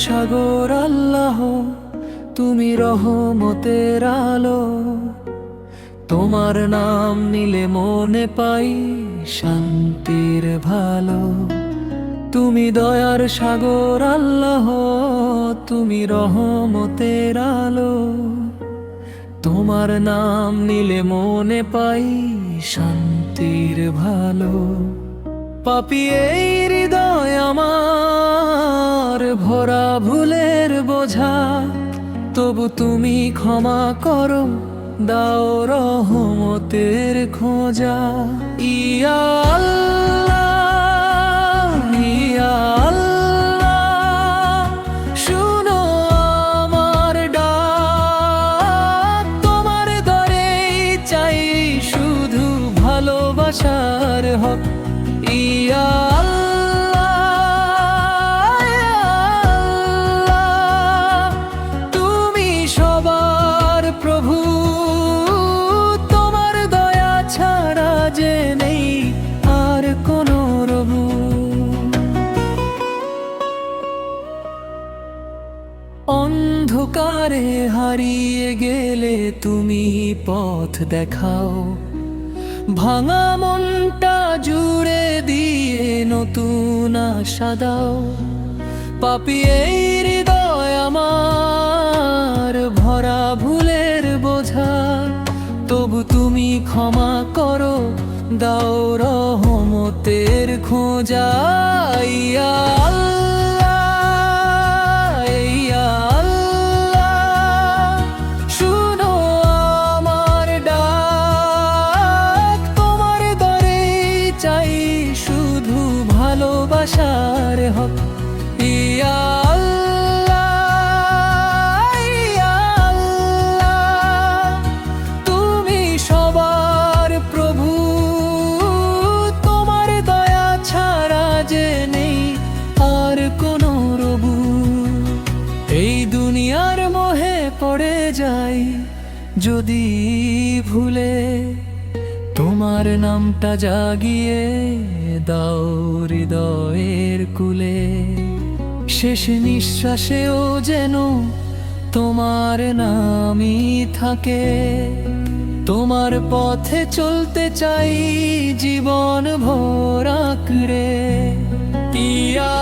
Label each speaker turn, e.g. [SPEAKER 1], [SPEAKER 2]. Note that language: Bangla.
[SPEAKER 1] সাগর আল্লাহ, তুমি রহমতের আলো। তোমার নাম নিলে মনে পাই শান্তির ভালো। তুমি দয়ার সাগর আল্লাহ, তুমি রহমতের আলো। তোমার নাম নিলে মনে পাই শান্তির ভালো। পাপী এই হৃদয় আমার, ভরা ভুলের বোঝা, তবু তুমি ক্ষমা করো, দাও রহমতের খোঁজা। ইয়া আল্লাহ, ইয়া আল্লাহ, শুনো আমার ডাক। তোমার দরেই চাই শুধু ভালোবাসার হক। ইয়া আল্লাহ, ইয়া আল্লাহ, তুমি সবার প্রভু। তোমার দয়া ছাড়া যে নেই আর কোনো রবু। অন্ধকারে হারিয়ে গেলে তুমি পথ দেখাও, ভাঙা মনটা জুড়ে দিয়ে নতুন আশা দাও। পাপী এই হৃদয় আমার, ভরা ভুলের বোঝা, তবু তুমি ক্ষমা করো, দাও রহমতের খোঁজা। ইয়া আল্লাহ, ইয়া আল্লাহ, শুনো আমার ডাক। তোমার দরেই চাই শুধু ভালোবাসার হক। ইয়া আল্লাহ, ইয়া আল্লাহ, তুমি সবার প্রভু। তোমার দয়া ছাড়া যে নেই আর কোনো রবু। এই দুনিয়ার মোহে পড়ে যাই যদি ভুলে, তোমার নামটা জাগিয়ে দাও হৃদয়ের কুলে। শেষ নিঃশ্বাসেও যেন তোমার নামই থাকে। তোমার পথে চলতে চাই জীবন ভর আঁকড়ে। ইয়া